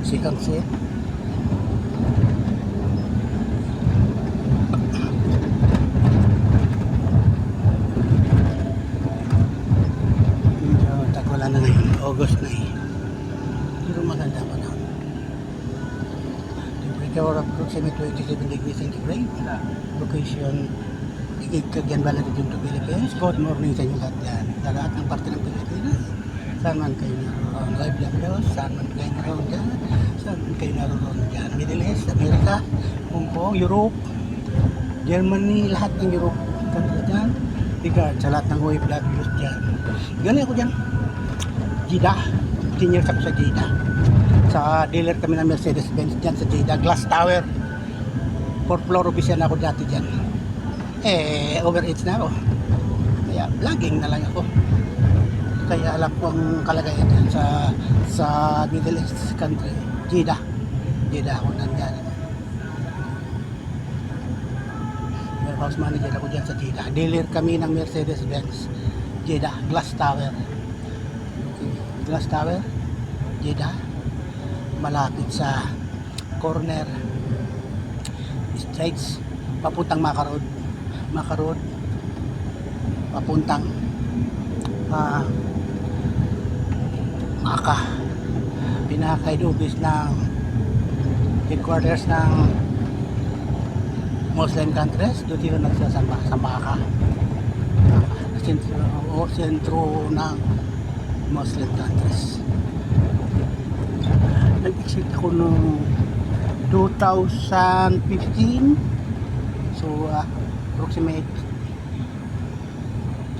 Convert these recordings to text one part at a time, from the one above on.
Second set. Medyo tag-ulan na ngayon. August na eh. Pero maganda pa na. Temperature approximately 27 degrees centigrade. Location Cagayan Valley Region to Philippines. Good morning sa inyo lahat yan. Sa lahat ng parte ng Pilipinas. Saan man kayo naroon. Live videos. Saan man kayo naroon dyan. Saan man kayo naroon dyan. Middle East, America, Hong Kong, Europe, Germany, lahat ng Europe. Countries dyan. Regard sa lahat ng OFWs dyan. Galing ako dyan. Jeddah. 10 years ako sa Jeddah. Sa dealer kami ng Mercedes-Benz dyan sa Jeddah. Glass Tower. 4th floor official na ako dati dyan. Overage na ako. Kaya vlogging na lang ako. Kaya alam ko ang kalagayan dyan sa Middle East country. Jeddah. Jeddah ako nandyan. Warehouse manager ako dyan sa Jeddah. Dealer kami ng Mercedes-Benz. Jeddah. Glass Tower. Okay. Glass Tower. Jeddah. Malapit sa corner Straits. Papuntang Makarod papuntang Maka, pinaka-head-office ng headquarters ng Muslim countries. Doon sila nagsasamba sa Maka, sentro ng Muslim countries. Nag-exit ako noong 2015. So approximate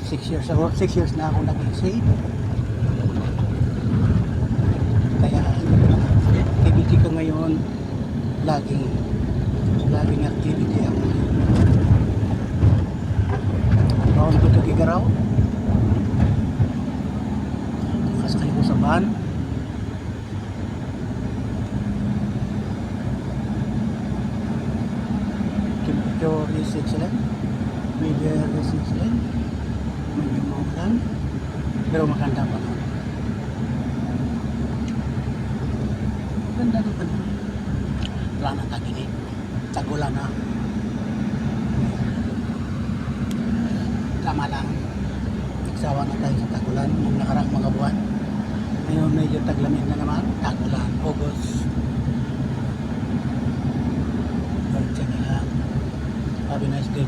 6 years na ako nag-exit. Kaya activity ko ngayon, laging activity ako. Round ko to Gigaraw. Kasakay ko sa van. Temperature is excellent. Weather is excellent. Medyo maulan. Pero maganda pa naman. Ganda na pa naman. Wala na tag-init. Tag-ulan na. Tama lang. Nagsawa na tayo sa tag-ulan ng nakarang mga buwan. Ngayon medyo taglamig na naman. Tag-ulan. August. Have a nice day.